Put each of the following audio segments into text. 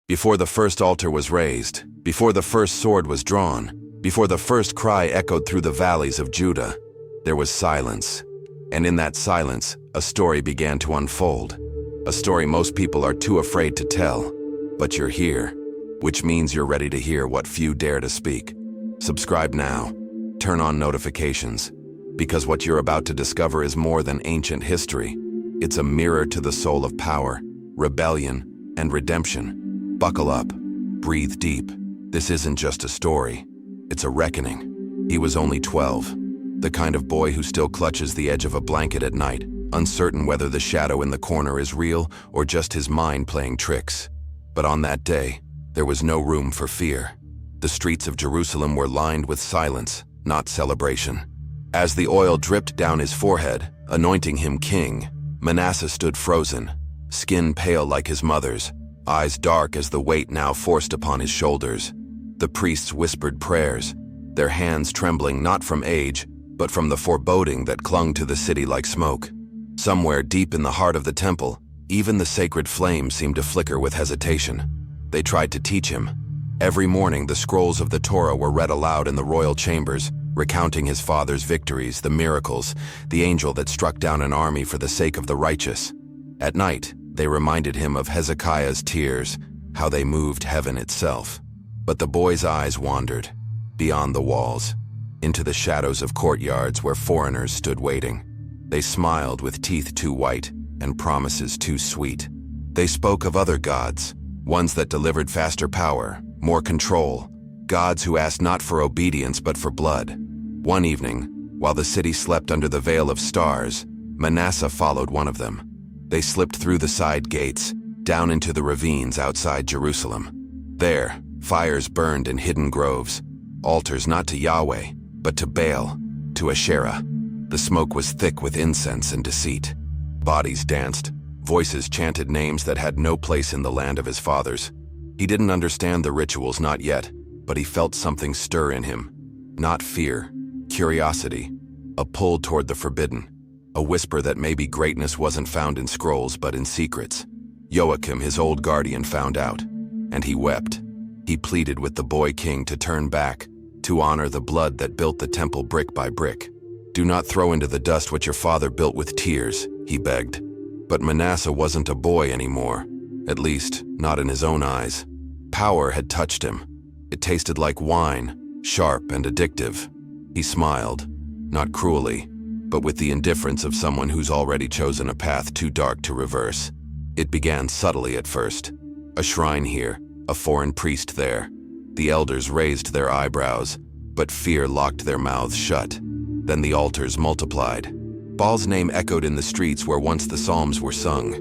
Before the first altar was raised, before the first sword was drawn, before the first cry echoed through the valleys of Judah, there was silence. And in that silence, a story began to unfold. A story most people are too afraid to tell. But you're here, which means you're ready to hear what few dare to speak. Subscribe now. Turn on notifications. Because what you're about to discover is more than ancient history. It's a mirror to the soul of power, rebellion, and redemption. Buckle up. Breathe deep. This isn't just a story. It's a reckoning. He was only 12. The kind of boy who still clutches the edge of a blanket at night, uncertain whether the shadow in the corner is real or just his mind playing tricks. But on that day, there was no room for fear. The streets of Jerusalem were lined with silence, not celebration. As the oil dripped down his forehead, anointing him king, Manasseh stood frozen, skin pale like his mother's, eyes dark as the weight now forced upon his shoulders. The priests whispered prayers, their hands trembling not from age, but from the foreboding that clung to the city like smoke. Somewhere deep in the heart of the temple, even the sacred flame seemed to flicker with hesitation. They tried to teach him. Every morning the scrolls of the Torah were read aloud in the royal chambers, recounting his father's victories, the miracles, the angel that struck down an army for the sake of the righteous. At night, they reminded him of Hezekiah's tears, how they moved heaven itself. But the boy's eyes wandered, beyond the walls, into the shadows of courtyards where foreigners stood waiting. They smiled with teeth too white and promises too sweet. They spoke of other gods, ones that delivered faster power, more control, gods who asked not for obedience but for blood. One evening, while the city slept under the veil of stars, Manasseh followed one of them. They slipped through the side gates, down into the ravines outside Jerusalem. There, fires burned in hidden groves, altars not to Yahweh, but to Baal, to Asherah. The smoke was thick with incense and deceit. Bodies danced, voices chanted names that had no place in the land of his fathers. He didn't understand the rituals, not yet, but he felt something stir in him. Not fear, curiosity, a pull toward the forbidden, a whisper that maybe greatness wasn't found in scrolls but in secrets. Joachim, his old guardian, found out, and he wept. He pleaded with the boy king to turn back, to honor the blood that built the temple brick by brick. Do not throw into the dust what your father built with tears, he begged. But Manasseh wasn't a boy anymore, at least not in his own eyes. Power had touched him. It tasted like wine, sharp and addictive. He smiled, not cruelly, but with the indifference of someone who's already chosen a path too dark to reverse. It began subtly at first. A shrine here, a foreign priest there. The elders raised their eyebrows, but fear locked their mouths shut. Then the altars multiplied. Baal's name echoed in the streets where once the psalms were sung.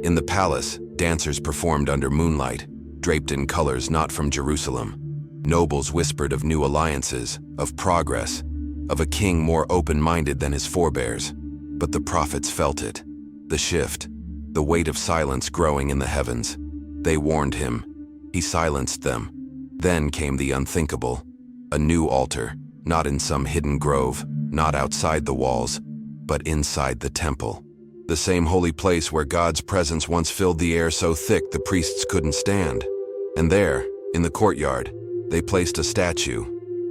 In the palace, dancers performed under moonlight, draped in colors not from Jerusalem. Nobles whispered of new alliances, of progress, of a king more open-minded than his forebears. But the prophets felt it. The shift, the weight of silence growing in the heavens. They warned him. He silenced them. Then came the unthinkable. A new altar, not in some hidden grove, not outside the walls, but inside the temple. The same holy place where God's presence once filled the air so thick the priests couldn't stand. And there, in the courtyard, they placed a statue,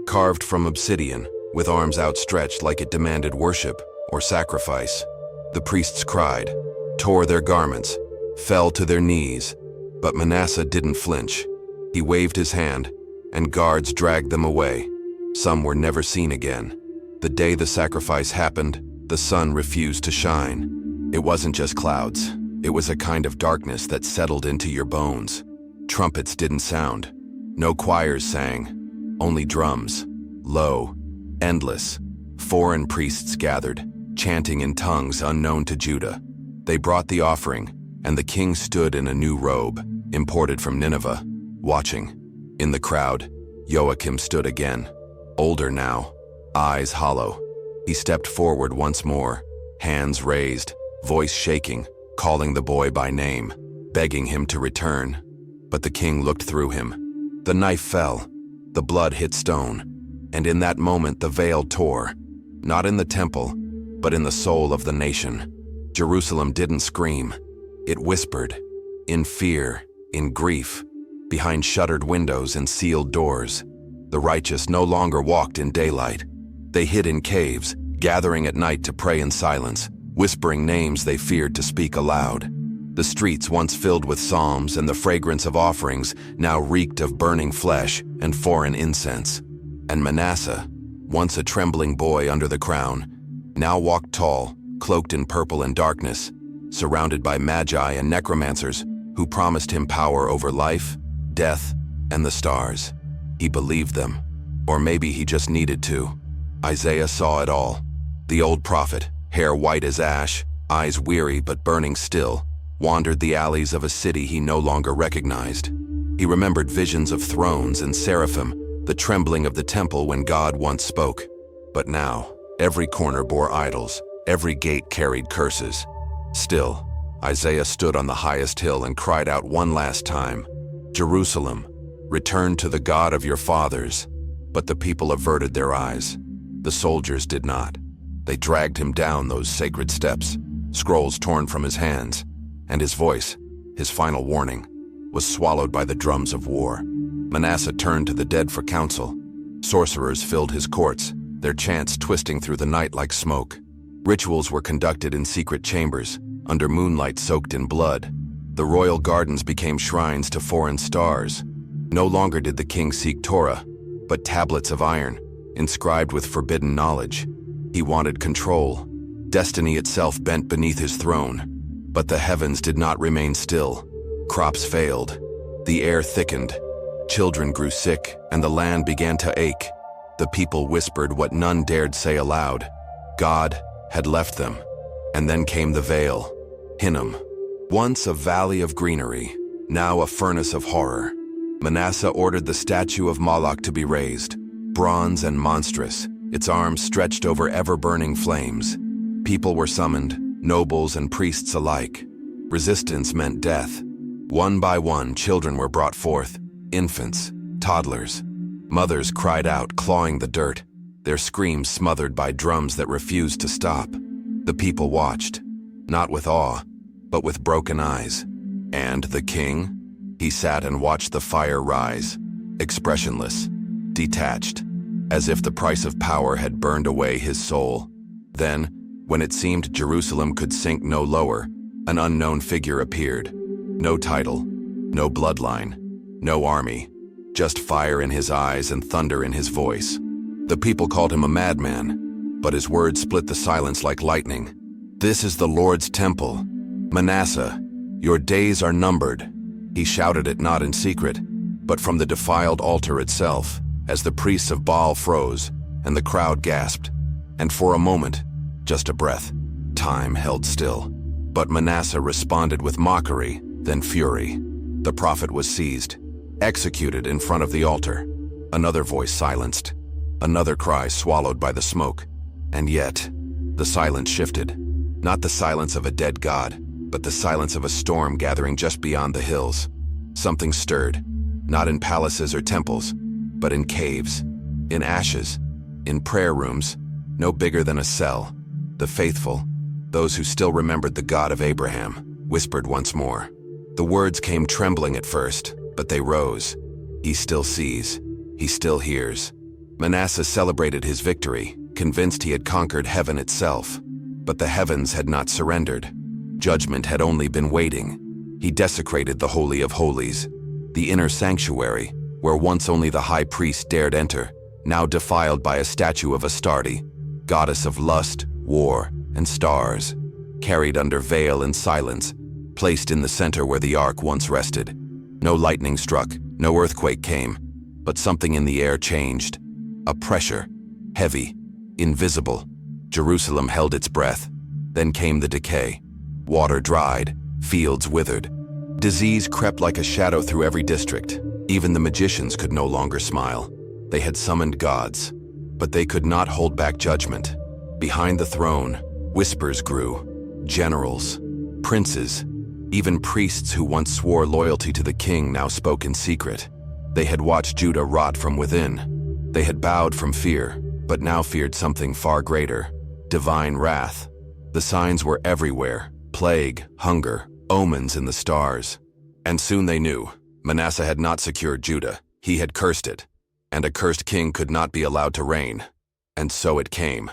carved from obsidian, with arms outstretched like it demanded worship or sacrifice. The priests cried, tore their garments, fell to their knees, but Manasseh didn't flinch. He waved his hand, and guards dragged them away. Some were never seen again. The day the sacrifice happened, the sun refused to shine. It wasn't just clouds. It was a kind of darkness that settled into your bones. Trumpets didn't sound. No choirs sang. Only drums. Low. Endless. Foreign priests gathered, chanting in tongues unknown to Judah. They brought the offering, and the king stood in a new robe, imported from Nineveh, watching. In the crowd, Joachim stood again. Older now, eyes hollow. He stepped forward once more, hands raised, voice shaking, calling the boy by name, begging him to return. But the king looked through him. The knife fell, the blood hit stone, and in that moment the veil tore, not in the temple, but in the soul of the nation. Jerusalem didn't scream. It whispered, in fear, in grief, behind shuttered windows and sealed doors. The righteous no longer walked in daylight. They hid in caves, gathering at night to pray in silence, whispering names they feared to speak aloud. The streets, once filled with psalms and the fragrance of offerings, now reeked of burning flesh and foreign incense. And Manasseh, once a trembling boy under the crown, now walked tall, cloaked in purple and darkness, surrounded by magi and necromancers who promised him power over life, death, and the stars. He believed them, or maybe he just needed to. Isaiah saw it all. The old prophet, hair white as ash, eyes weary but burning still, wandered the alleys of a city he no longer recognized. He remembered visions of thrones and seraphim, the trembling of the temple when God once spoke. But now, every corner bore idols, every gate carried curses. Still, Isaiah stood on the highest hill and cried out one last time, "Jerusalem, return to the God of your fathers." But the people averted their eyes. The soldiers did not. They dragged him down those sacred steps, scrolls torn from his hands, and his voice, his final warning, was swallowed by the drums of war. Manasseh turned to the dead for counsel. Sorcerers filled his courts, their chants twisting through the night like smoke. Rituals were conducted in secret chambers, under moonlight soaked in blood. The royal gardens became shrines to foreign stars. No longer did the king seek Torah, but tablets of iron, inscribed with forbidden knowledge. He wanted control. Destiny itself bent beneath his throne. But the heavens did not remain still. Crops failed. The air thickened. Children grew sick, and the land began to ache. The people whispered what none dared say aloud. God had left them. And then came the veil. Hinnom, once a valley of greenery, now a furnace of horror. Manasseh ordered the statue of Moloch to be raised, bronze and monstrous, its arms stretched over ever-burning flames. People were summoned, nobles and priests alike. Resistance meant death. One by one, children were brought forth, infants, toddlers. Mothers cried out, clawing the dirt, their screams smothered by drums that refused to stop. The people watched, not with awe, but with broken eyes. And the king? He sat and watched the fire rise, expressionless, detached, as if the price of power had burned away his soul. Then, when it seemed Jerusalem could sink no lower, an unknown figure appeared. No title, no bloodline, no army, just fire in his eyes and thunder in his voice. The people called him a madman, but his words split the silence like lightning. "This is the Lord's temple. Manasseh, your days are numbered." He shouted it not in secret, but from the defiled altar itself, as the priests of Baal froze, and the crowd gasped. And for a moment, just a breath, time held still. But Manasseh responded with mockery, then fury. The prophet was seized, executed in front of the altar. Another voice silenced, another cry swallowed by the smoke. And yet, the silence shifted. Not the silence of a dead god, but the silence of a storm gathering just beyond the hills. Something stirred, not in palaces or temples, but in caves, in ashes, in prayer rooms, no bigger than a cell. The faithful, those who still remembered the God of Abraham, whispered once more. The words came trembling at first, but they rose. He still sees, he still hears. Manasseh celebrated his victory, convinced he had conquered heaven itself. But the heavens had not surrendered. Judgment had only been waiting. He desecrated the Holy of Holies, the inner sanctuary, where once only the high priest dared enter, now defiled by a statue of Astarte, goddess of lust, war, and stars, carried under veil and silence, placed in the center where the ark once rested. No lightning struck, no earthquake came, but something in the air changed. A pressure, heavy, invisible. Jerusalem held its breath. Then came the decay. Water dried, fields withered. Disease crept like a shadow through every district. Even the magicians could no longer smile. They had summoned gods, but they could not hold back judgment. Behind the throne, whispers grew. Generals, princes, even priests who once swore loyalty to the king now spoke in secret. They had watched Judah rot from within. They had bowed from fear, but now feared something far greater. Divine wrath. The signs were everywhere. Plague, hunger, omens in the stars. And soon they knew. Manasseh had not secured Judah, he had cursed it, and a cursed king could not be allowed to reign. And so it came,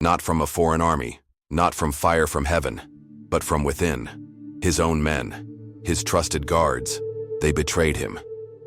not from a foreign army, not from fire from heaven, but from within. His own men, his trusted guards, they betrayed him,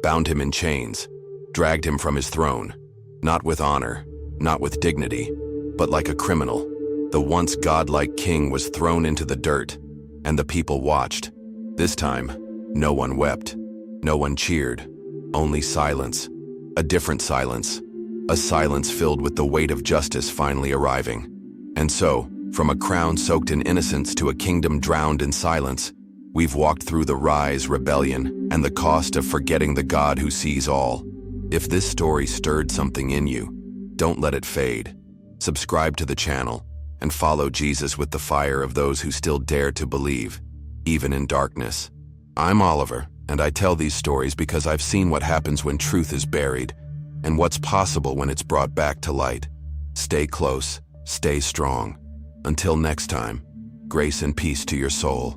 bound him in chains, dragged him from his throne, not with honor, not with dignity, but like a criminal. The once godlike king was thrown into the dirt, and the people watched. This time, no one wept, no one cheered, only silence, a different silence, a silence filled with the weight of justice finally arriving. And so, from a crown soaked in innocence to a kingdom drowned in silence, we've walked through the rise, rebellion, and the cost of forgetting the God who sees all. If this story stirred something in you, don't let it fade. Subscribe to the channel and follow Jesus with the fire of those who still dare to believe, even in darkness. I'm Oliver, and I tell these stories because I've seen what happens when truth is buried and what's possible when it's brought back to light. Stay close, stay strong. Until next time, grace and peace to your soul.